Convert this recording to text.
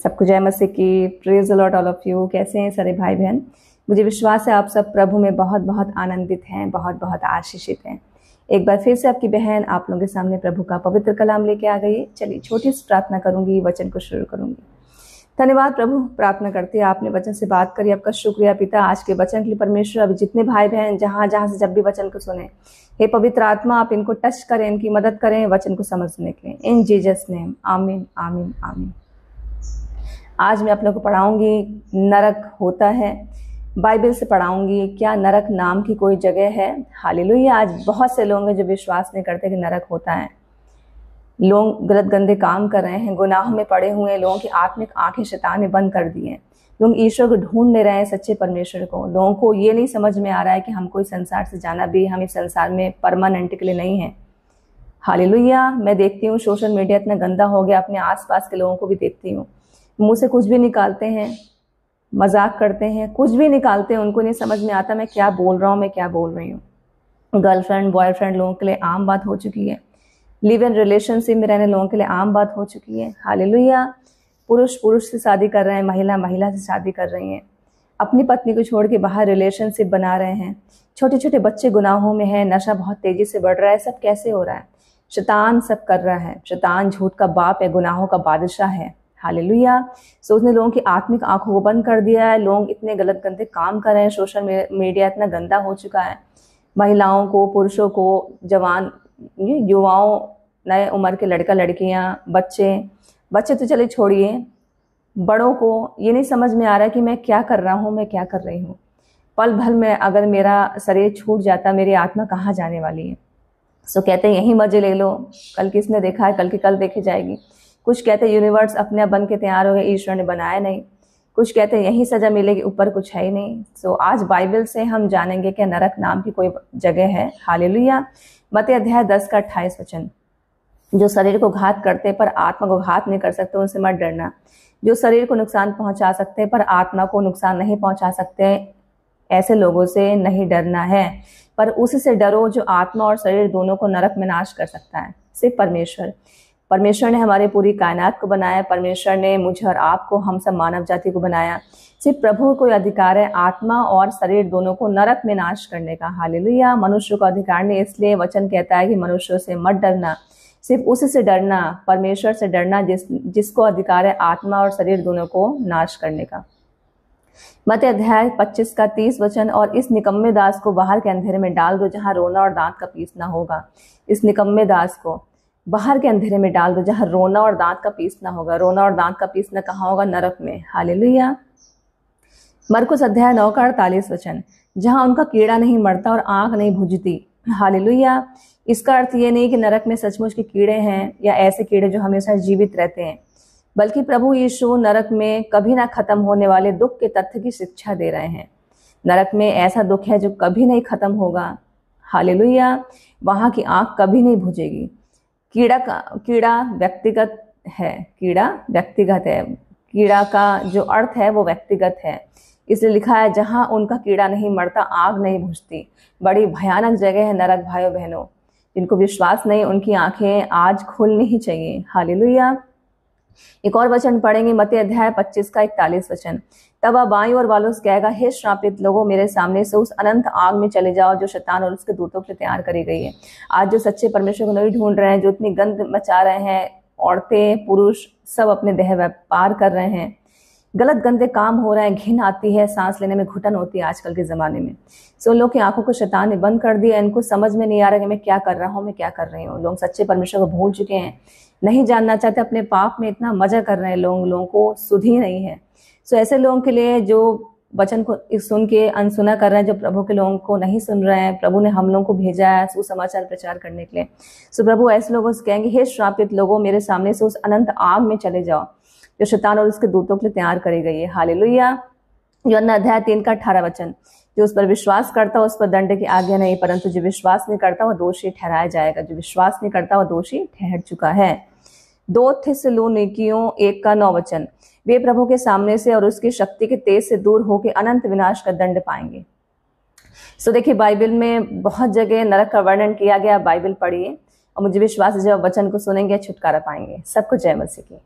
सबको जय मसीह की। Praise the Lord all of you. कैसे हैं सारे भाई बहन? मुझे विश्वास है आप सब प्रभु में बहुत बहुत आनंदित हैं, बहुत बहुत आशीषित हैं। एक बार फिर से आपकी बहन आप लोगों के सामने प्रभु का पवित्र कलाम लेके आ गई है। चलिए छोटी सी प्रार्थना करूंगी, वचन को शुरू करूंगी। धन्यवाद प्रभु, प्रार्थना करती है आपने वचन से बात करी, आपका शुक्रिया पिता आज के वचन के लिए। परमेश्वर अभी जितने भाई बहन जहां जहां से जब भी वचन को सुने, हे पवित्र आत्मा आप इनको टच करें, इनकी मदद करें वचन को समझने के लिए। इन जीसस नेम आमीन आमीन आमीन। आज मैं आप लोगों को पढ़ाऊंगी नरक होता है। बाइबल से पढ़ाऊंगी क्या नरक नाम की कोई जगह है। हालेलुया। आज बहुत से लोग हैं जो विश्वास नहीं करते कि नरक होता है। लोग गलत गंदे काम कर रहे हैं, गुनाह में पड़े हुए हैं, लोगों की आत्मिक आंखें शैतान ने बंद कर दी हैं। लोग ईश्वर को ढूंढ ले रहे हैं, सच्चे परमेश्वर को। लोगों को ये नहीं समझ में आ रहा है कि हमको इस संसार से जाना भी, हम इस संसार में परमानेंट के लिए नहीं है। हालेलुया। मैं देखती हूँ सोशल मीडिया इतना गंदा हो गया, अपने आसपास के लोगों को भी देखती हूँ, मुंह से कुछ भी निकालते हैं, मजाक करते हैं, कुछ भी निकालते हैं, उनको नहीं समझ में आता मैं क्या बोल रहा हूँ, मैं क्या बोल रही हूँ। गर्लफ्रेंड बॉयफ्रेंड लोगों के लिए आम बात हो चुकी है। लिव इन रिलेशनशिप में रहने लोगों के लिए आम बात हो चुकी है। हालेलुया। पुरुष पुरुष से शादी कर रहे हैं, महिला महिला से शादी कर रही हैं, अपनी पत्नी को छोड़ के बाहर रिलेशनशिप बना रहे हैं। छोटे छोटे बच्चे गुनाहों में हैं, नशा बहुत तेजी से बढ़ रहा है। सब कैसे हो रहा है? शैतान सब कर रहा है। शैतान झूठ का बाप है, गुनाहों का बादशाह है। हालेलुया। सो उसने लोगों की आत्मिक आंखों को बंद कर दिया है। लोग इतने गलत गंदे काम कर रहे हैं, सोशल मीडिया इतना गंदा हो चुका है। महिलाओं को, पुरुषों को, जवान युवाओं, नए उम्र के लड़का लड़कियां, बच्चे तो चले छोड़िए, बड़ों को ये नहीं समझ में आ रहा है कि मैं क्या कर रहा हूँ, मैं क्या कर रही हूँ। पल भर में अगर मेरा शरीर छूट जाता, मेरी आत्मा कहाँ जाने वाली है। सो कहते हैं यही मजे ले लो, कल किसने देखा है, कल की कल देखी जाएगी। कुछ कहते हैं यूनिवर्स अपने आप बन के तैयार हो गया, ईश्वर ने बनाया नहीं। कुछ कहते हैं यही सजा मिलेगी, ऊपर कुछ है ही नहीं। सो आज बाइबल से हम जानेंगे कि नरक नाम की कोई जगह है। हालेलुया। मत्ती अध्याय 10 का 28 वचन। जो शरीर को घात करते पर आत्मा को घात नहीं कर सकते, उनसे मत डरना। जो शरीर को नुकसान पहुंचा सकते पर आत्मा को नुकसान नहीं पहुंचा सकते, ऐसे लोगों से नहीं डरना है, पर उससे डरो जो आत्मा और शरीर दोनों को नरक में नाश कर सकता है। सिर्फ परमेश्वर ने हमारी पूरी कायनात को बनाया। परमेश्वर ने मुझे और आपको, हम सब मानव जाति को बनाया। सिर्फ प्रभु को अधिकार है आत्मा और शरीर दोनों को नरक में नाश करने का। हालेलुया। मनुष्य को अधिकार नहीं, इसलिए वचन कहता है कि मनुष्यों से मत डरना, सिर्फ उसी से डरना, परमेश्वर से डरना जिसको अधिकार है आत्मा और शरीर दोनों को नाश करने का। मत्ती अध्याय 25 का 30 वचन। और इस निकम्मे दास को बाहर के अंधेरे में डाल दो, जहां रोना और दांत का पीसना होगा। इस निकम्मे दास को बाहर के अंधेरे में डाल दो, जहां रोना और दांत का पीसना होगा। रोना और दांत का पीसना कहाँ होगा? नरक में। हालेलुया। मरकुस अध्याय 9 का 48 वचन। जहां उनका कीड़ा नहीं मरता और आंख नहीं भुजती। हालेलुया। इसका अर्थ ये नहीं कि नरक में सचमुच के कीड़े हैं या ऐसे कीड़े जो हमेशा जीवित रहते हैं, बल्कि प्रभु यीशु नरक में कभी ना खत्म होने वाले दुख के तथ्य की शिक्षा दे रहे हैं। नरक में ऐसा दुख है जो कभी नहीं खत्म होगा। हालेलुया। वहां की आंख कभी नहीं भुजेगी। कीड़ा व्यक्तिगत है। कीड़ा का जो अर्थ है वो व्यक्तिगत है, इसलिए लिखा है जहां उनका कीड़ा नहीं मरता, आग नहीं बुझती। बड़ी भयानक जगह है नरक भाइयों बहनों। जिनको विश्वास नहीं, उनकी आंखें आज खुलनी ही चाहिए। हालेलुया। एक और वचन पढ़ेंगे, मत्ती अध्याय 25 का 41 वचन। तब वह बाईं ओर वालों से कहेगा, हे श्रापित लोगों, मेरे सामने से उस अनंत आग में चले जाओ जो शैतान और उसके दूतों के लिए तैयार करी गई है। आज जो सच्चे परमेश्वर को नहीं ढूंढ रहे हैं, जो इतनी गंद मचा रहे हैं, औरतें पुरुष सब अपने देह व्यापार कर रहे हैं, गलत गंदे काम हो रहे हैं, घिन आती है, सांस लेने में घुटन होती है आजकल के ज़माने में। सो लोग की आंखों को शैतान ने बंद कर दिया। इनको समझ में नहीं आ रहा कि मैं क्या कर रहा हूँ, मैं क्या कर रही हूँ। लोग सच्चे परमेश्वर को भूल चुके हैं, नहीं जानना चाहते, अपने पाप में इतना मजा कर रहे हैं। लोगों को सुध ही नहीं है। सो ऐसे लोगों के लिए जो वचन को सुन के अनसुना कर रहे हैं, जो प्रभु के लोगों को नहीं सुन रहे हैं, प्रभु ने हम लोगों को भेजा है सुसमाचार प्रचार करने के लिए। सो प्रभु ऐसे लोगों से कहेंगे, हे श्रापित लोगों, मेरे सामने से उस अनंत आग में चले जाओ जो शैतान और उसके दूतों के लिए तैयार करी गई है। हालेलुया। यूहन्ना अध्याय 3 का 18 वचन। जो उस पर विश्वास करता है उस पर दंड की आज्ञा नहीं, परंतु जो विश्वास नहीं करता वह दोषी ठहराया जाएगा। जो विश्वास नहीं करता वह दोषी ठहर चुका है। 2 थिस्सलुनीकियों 1 का 9 वचन। वे प्रभु के सामने से और उसकी शक्ति के तेज से दूर होकर अनंत विनाश का दंड पाएंगे। सो देखिए, बाइबल में बहुत जगह नरक का वर्णन किया गया। बाइबल पढ़िए और मुझे विश्वास है जब वचन को सुनेंगे छुटकारा पाएंगे। सबको जय मसीह की।